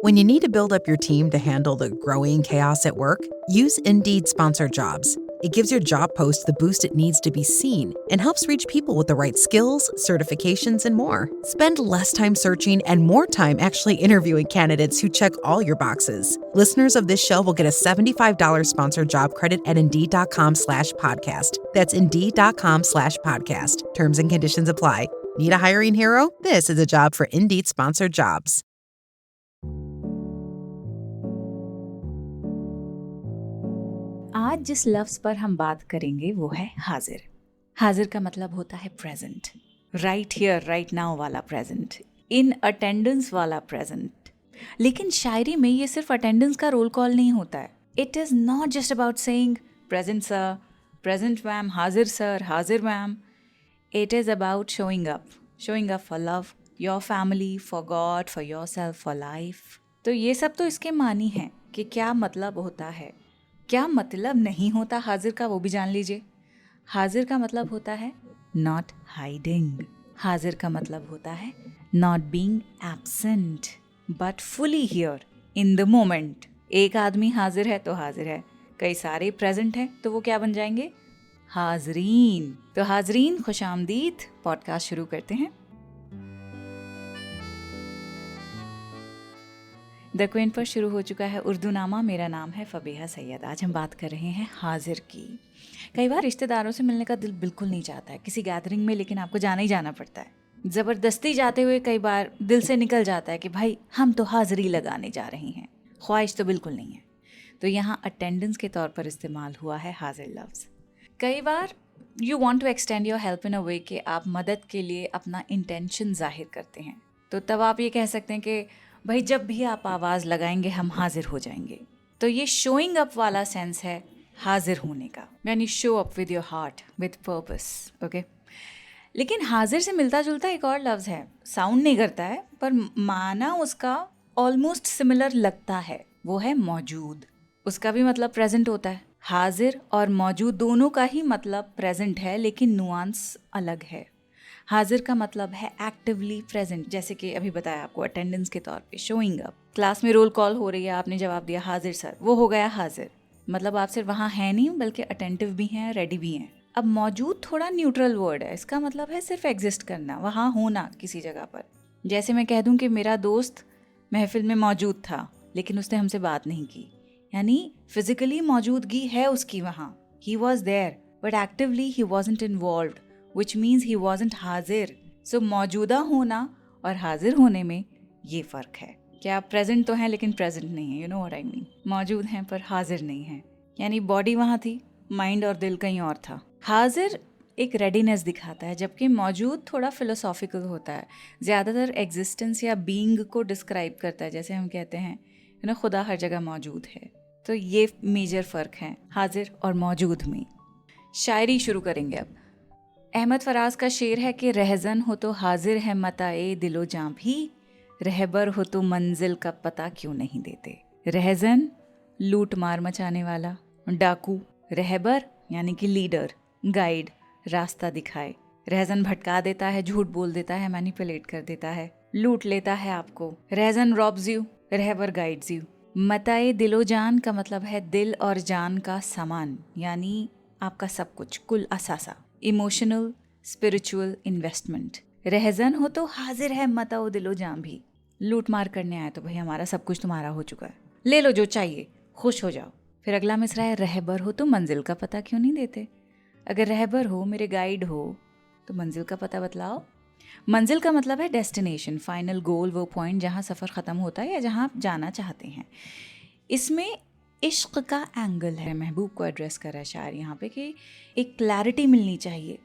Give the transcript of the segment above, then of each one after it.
When you need to build up your team to handle the growing chaos at work, use Indeed Sponsored Jobs. It gives your job post the boost it needs to be seen and helps reach people with the right skills, certifications, and more. Spend less time searching and more time actually interviewing candidates who check all your boxes. Listeners of this show will get a $75 sponsored job credit at Indeed.com/podcast. That's Indeed.com/podcast. Terms and conditions apply. Need a hiring hero? This is a job for Indeed Sponsored Jobs. आज जिस लफ्ज़ पर हम बात करेंगे वो है हाजिर। हाजिर का मतलब होता है present, right here right now वाला प्रेजेंट, इन अटेंडेंस वाला प्रेजेंट। लेकिन शायरी में ये सिर्फ अटेंडेंस का रोल कॉल नहीं होता है। It is not just about saying present sir, present ma'am, हाजिर सर, हाजिर ma'am. It is about showing up for love, your family, for God, for your self, for life. तो ये सब तो इसके मानी हैं कि क्या मतलब होता है। क्या मतलब नहीं होता हाजिर का वो भी जान लीजिए। हाजिर का मतलब होता है नॉट हाइडिंग। हाजिर का मतलब होता है not being absent but fully here in the moment. एक आदमी हाजिर है तो हाजिर है, कई सारे प्रेजेंट हैं तो वो क्या बन जाएंगे? हाजरीन। तो हाजरीन, खुश आमदीद। पॉडकास्ट शुरू करते हैं। द क्वीन पर शुरू हो चुका है उर्दू नामा। मेरा नाम है फबीहा सैयद। आज हम बात कर रहे हैं हाजिर की। कई बार रिश्तेदारों से मिलने का दिल बिल्कुल नहीं चाहता है किसी गैदरिंग में, लेकिन आपको जाना ही जाना पड़ता है। ज़बरदस्ती जाते हुए कई बार दिल से निकल जाता है कि भाई हम तो हाजिरी लगाने जा रहे हैं। ख्वाहिश तो बिल्कुल नहीं है। तो यहाँ अटेंडेंस के तौर पर इस्तेमाल हुआ है हाजिर लफ्ज़। कई बार you want to extend your help in a way कि आप मदद के लिए अपना इंटेंशन जाहिर करते हैं। तो तब आप ये कह सकते हैं कि भाई जब भी आप आवाज़ लगाएंगे हम हाजिर हो जाएंगे। तो ये शोइंग अप वाला सेंस है हाजिर होने का, यानी show up with your heart, with purpose. Okay. लेकिन हाजिर से मिलता जुलता एक और लफ्ज़ है, साउंड नहीं करता है पर माना उसका ऑलमोस्ट सिमिलर लगता है, वो है मौजूद। उसका भी मतलब प्रेजेंट होता है। हाजिर और मौजूद दोनों का ही मतलब प्रेजेंट है, लेकिन नुआंस अलग है। हाजिर का मतलब है एक्टिवली प्रेजेंट, जैसे कि अभी बताया आपको अटेंडेंस के तौर पे शोइंग अप। क्लास में रोल कॉल हो रही है, आपने जवाब दिया हाजिर सर, वो हो गया हाजिर। मतलब आप सिर्फ वहाँ हैं नहीं बल्कि अटेंटिव भी हैं, रेडी भी हैं। अब मौजूद थोड़ा न्यूट्रल वर्ड है, इसका मतलब है सिर्फ एग्जिस्ट करना, वहाँ होना किसी जगह पर। जैसे मैं कह दूँ कि मेरा दोस्त महफिल में मौजूद था लेकिन उसने हमसे बात नहीं की, यानी फिजिकली मौजूदगी है उसकी वहाँ, he was there but actively he wasn't involved, which means he wasn't हाजिर। So मौजूदा होना और हाजिर होने में ये फ़र्क है कि आप प्रेजेंट तो हैं लेकिन प्रेजेंट नहीं है। You know what I mean? मौजूद हैं पर हाजिर नहीं हैं, यानी बॉडी वहाँ थी, माइंड और दिल कहीं और था। हाजिर एक रेडीनेस दिखाता है, जबकि मौजूद थोड़ा फिलोसॉफिकल होता है, ज़्यादातर एग्जिस्टेंस या बीइंग को डिस्क्राइब करता है। जैसे हम कहते हैं खुदा हर जगह मौजूद है। तो ये मेजर फ़र्क है हाजिर और मौजूद में। शायरी शुरू करेंगे अब। अहमद फराज का शेर है कि रहज़न हो तो हाजिर है मताए दिलो जां भी, रहबर हो तो मंजिल का पता क्यों नहीं देते। रहज़न लूट मार मचाने वाला, डाकू। रहबर यानी कि लीडर, गाइड, रास्ता दिखाए। रहज़न भटका देता है, झूठ बोल देता है, मैनिपुलेट कर देता है, लूट लेता है आपको। रहज़न रॉब्स यू, रहबर गाइड्स यू। मताए दिलो जान का मतलब है दिल और जान का सामान, यानी आपका सब कुछ, कुल असासा, इमोशनल स्पिरिचुअल इन्वेस्टमेंट। रहज़न हो तो हाजिर है मताओ दिलो जान भी। लूट मार करने आए तो भाई हमारा सब कुछ तुम्हारा हो चुका है, ले लो जो चाहिए, खुश हो जाओ। फिर अगला मिसरा है रहबर हो तो मंजिल का पता क्यों नहीं देते। अगर रहबर हो, मेरे गाइड हो, तो मंजिल का पता बतलाओ। मंजिल का मतलब है डेस्टिनेशन, फाइनल गोल, वो पॉइंट जहाँ सफ़र ख़त्म होता है या जहाँ आप जाना चाहते हैं। इसमें इश्क का एंगल है, महबूब को एड्रेस करा है शायर यहाँ पे कि एक क्लैरिटी मिलनी चाहिए।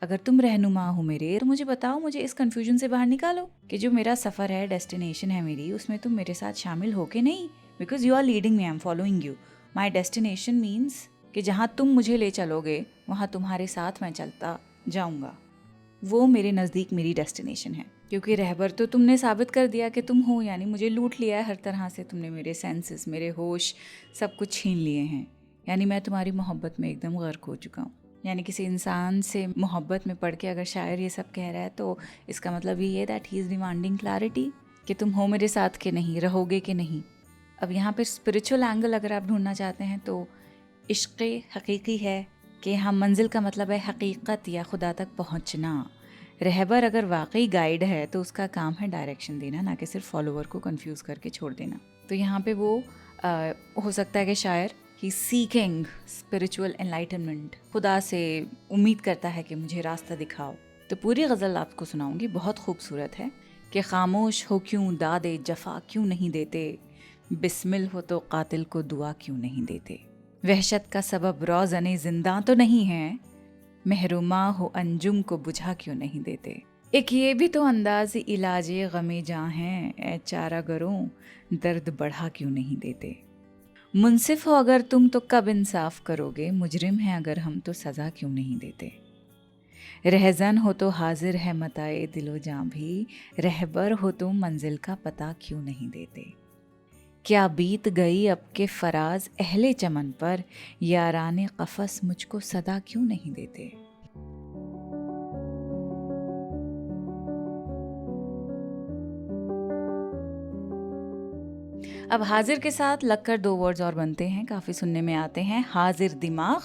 अगर तुम रहनुमा हो मेरे तो मुझे बताओ, मुझे इस कन्फ्यूजन से बाहर निकालो कि जो मेरा सफ़र है, डेस्टिनेशन है मेरी, उसमें तुम मेरे साथ शामिल हो के नहीं, because you are leading me, I am following you. My destination means कि जहाँ तुम मुझे ले चलोगे वहाँ तुम्हारे साथ मैं चलता जाऊँगा, वो मेरे नज़दीक मेरी डेस्टिनेशन है। क्योंकि रहबर तो तुमने साबित कर दिया कि तुम हो, यानी मुझे लूट लिया है हर तरह से, तुमने मेरे सेंसेस, मेरे होश सब कुछ छीन लिए हैं, यानी मैं तुम्हारी मोहब्बत में एकदम गर्क हो चुका हूँ। यानी किसी इंसान से मोहब्बत में पढ़ के अगर शायर ये सब कह रहा है तो इसका मतलब ये है that he is demanding clarity कि तुम हो मेरे साथ कि नहीं, रहोगे कि नहीं। अब यहाँ पर स्पिरिचुअल एंगल अगर आप ढूंढना चाहते हैं तो इश्क़ हकीकी है कि हम मंजिल का मतलब है हकीकत या खुदा तक पहुँचना। रहबर अगर वाकई गाइड है तो उसका काम है डायरेक्शन देना, ना कि सिर्फ फॉलोवर को कंफ्यूज करके छोड़ देना। तो यहाँ पे वो हो सकता है कि शायर ही सीकिंग स्पिरिचुअल एनलाइटनमेंट, खुदा से उम्मीद करता है कि मुझे रास्ता दिखाओ। तो पूरी गज़ल आपको सुनाऊंगी, बहुत खूबसूरत है कि खामोश हो क्यों दादे जफ़ा क्यों नहीं देते, बिस्मिल हो तो कातिल को दुआ क्यों नहीं देते, वहशत का सबब रोज़ने जिंदा तो नहीं है, महरूमा हो अंजुम को बुझा क्यों नहीं देते। एक ये भी तो अंदाज इलाजे गमे जां हैं, ए चारा गरों दर्द बढ़ा क्यों नहीं देते। मुंसिफ हो अगर तुम तो कब इंसाफ करोगे, मुजरिम है अगर हम तो सज़ा क्यों नहीं देते। रहज़न हो तो हाजिर है मताए दिलो जां भी, रहबर हो तो मंजिल का पता क्यों नहीं देते। क्या बीत गई अब के फराज अहले चमन पर, याराने कफस मुझको सदा क्यों नहीं देते। अब हाजिर के साथ लगकर 2 वर्ड्स और बनते हैं, काफ़ी सुनने में आते हैं, हाजिर दिमाग,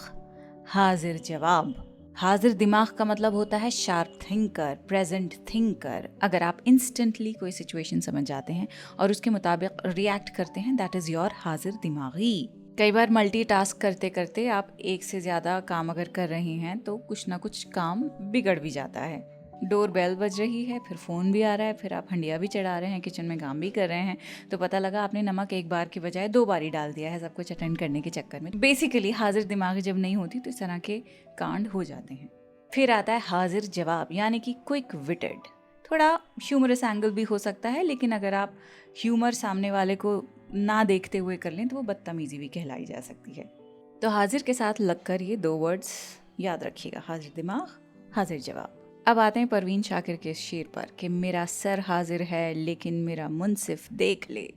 हाजिर जवाब। हाजिर दिमाग का मतलब होता है शार्प थिंकर, प्रेजेंट थिंकर। अगर आप इंस्टेंटली कोई सिचुएशन समझ जाते हैं और उसके मुताबिक रिएक्ट करते हैं, दैट इज़ योर हाजिर दिमागी। कई बार मल्टीटास्क करते करते आप एक से ज़्यादा काम अगर कर रहे हैं तो कुछ ना कुछ काम बिगड़ भी जाता है। डोर बेल बज रही है, फिर फ़ोन भी आ रहा है, फिर आप हंडिया भी चढ़ा रहे हैं, किचन में काम भी कर रहे हैं, तो पता लगा आपने नमक एक बार की बजाय 2 बार ही डाल दिया है सब कुछ अटेंड करने के चक्कर में। बेसिकली हाजिर दिमाग जब नहीं होती तो इस तरह के कांड हो जाते हैं। फिर आता है हाजिर जवाब, यानी कि क्विक विटेड। थोड़ा ह्यूमरस एंगल भी हो सकता है, लेकिन अगर आप ह्यूमर सामने वाले को ना देखते हुए कर लें तो वो बदतमीजी भी कहलाई जा सकती है। तो हाजिर के साथ लगकर ये 2 वर्ड्स याद रखिएगा, हाजिर दिमाग, हाजिर जवाब। अब आते हैं परवीन शाकिर के शेर पर कि मेरा सर हाजिर है लेकिन मेरा मुंसिफ देख ले।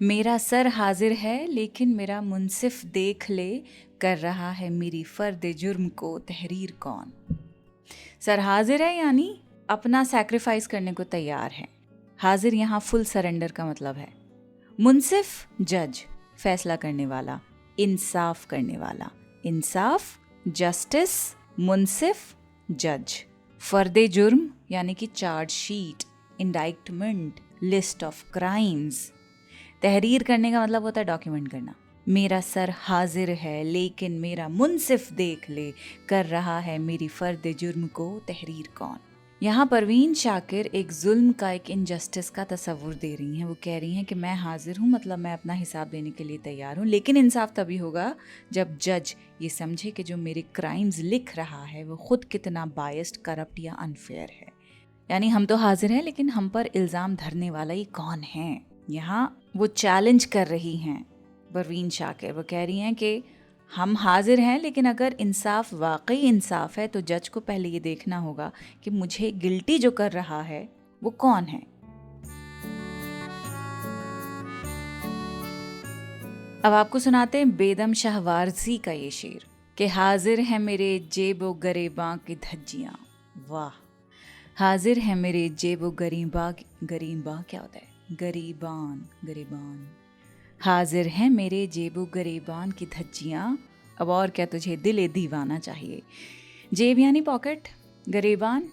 मेरा सर हाजिर है लेकिन मेरा मुंसिफ देख ले, कर रहा है मेरी फर्द जुर्म को तहरीर कौन। सर हाजिर है यानी अपना सैक्रिफाइस करने को तैयार है। हाजिर यहाँ फुल सरेंडर का मतलब है। मुंसिफ जज, फैसला करने वाला, इंसाफ करने वाला। इंसाफ जस्टिस, मुंसिफ जज। फर्दे जुर्म यानी कि chargesheet, indictment, list of crimes. तहरीर करने का मतलब होता है डॉक्यूमेंट करना। मेरा सर हाजिर है लेकिन मेरा मुंसिफ देख ले, कर रहा है मेरी फर्द जुर्म को तहरीर कौन। यहाँ परवीन शाकिर एक जुल्म का, एक इनजस्टिस का तस्वुर दे रही हैं। वो कह रही हैं कि मैं हाजिर हूँ, मतलब मैं अपना हिसाब देने के लिए तैयार हूँ, लेकिन इंसाफ तभी होगा जब जज ये समझे कि जो मेरे क्राइम्स लिख रहा है वो खुद कितना बायस्ड, करप्ट या अनफेयर है। यानी हम तो हाजिर हैं लेकिन हम पर इल्ज़ाम धरने वाला ही कौन है। यहाँ वो चैलेंज कर रही हैं परवीन शाकिर। वो कह रही हैं कि हम हाजिर हैं, लेकिन अगर इंसाफ वाकई इंसाफ है तो जज को पहले ये देखना होगा कि मुझे गिल्टी जो कर रहा है वो कौन है। अब आपको सुनाते हैं बेदम शाहवारजी का ये शेर कि हाजिर है मेरे जेबो गरीबां की धज्जियाँ। वाह, हाजिर है मेरे जेबो गरीबा, गरीबा क्या होता है, गरीबान, गरीबान। हाजिर है मेरे जेबो गरीबान की धज्जियाँ, अब और क्या तुझे दिले दीवाना चाहिए। जेब यानी पॉकेट, गरीबान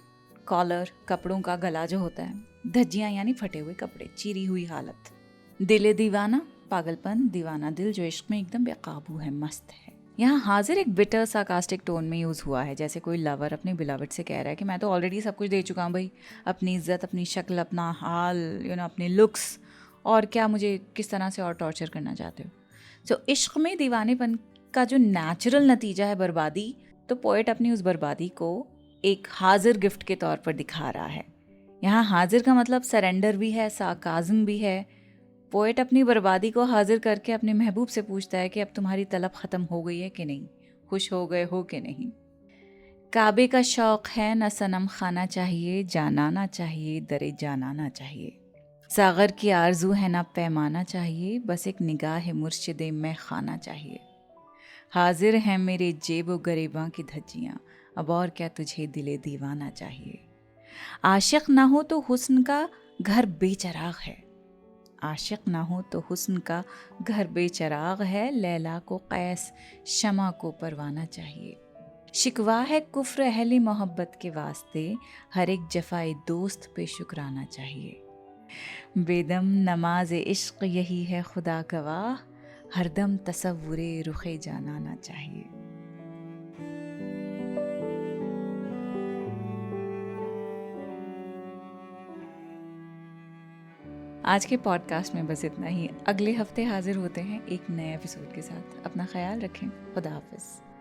कॉलर, कपड़ों का गला जो होता है, धज्जियाँ यानी फटे हुए कपड़े, चीरी हुई हालत। दिले दीवाना पागलपन, दीवाना दिल जो इश्क में एकदम बेकाबू है, मस्त है। यहाँ हाजिर एक बिटर सार्कास्टिक टोन में यूज़ हुआ है, जैसे कोई लवर अपने बिलवड से कह रहा है कि मैं तो ऑलरेडी सब कुछ दे चुका हूँ भाई, अपनी इज्जत, अपनी शक्ल, अपना हाल, अपने लुक्स, और क्या मुझे किस तरह से और टॉर्चर करना चाहते हो। तो इश्क में दीवानेपन का जो नेचुरल नतीजा है बर्बादी, तो पोएट अपनी उस बर्बादी को एक हाजिर गिफ्ट के तौर पर दिखा रहा है। यहाँ हाजिर का मतलब सरेंडर भी है, सार्काज़म भी है। पोएट अपनी बर्बादी को हाजिर करके अपने महबूब से पूछता है कि अब तुम्हारी तलब ख़त्म हो गई है कि नहीं, खुश हो गए हो कि नहीं। काबे का शौक़ है न सनम खाना चाहिए, जानाना चाहिए, दरे जानाना चाहिए। सागर की आरजू है ना पैमाना चाहिए, बस एक निगाह मुर्शिदे में खाना चाहिए। हाजिर हैं मेरे जेबो गरीबां की धज्जियाँ, अब और क्या तुझे दिले दीवाना चाहिए। आशिक ना हो तो हुस्न का घर बेचराग है। आशिक ना हो तो हुस्न का घर बेचराग है। लैला को कैस, शमा को परवाना चाहिए। शिकवा है कुफ्र अहली मोहब्बत के वास्ते, हर एक जफाए दोस्त पे शुक्राना चाहिए। बेदम नमाज इश्क यही है खुदा गवाह, हरदम तसव्वुरे रुखे जानाना चाहिए। आज के पॉडकास्ट में बस इतना ही। अगले हफ्ते हाजिर होते हैं एक नए एपिसोड के साथ। अपना ख्याल रखें। खुदा हाफिज़।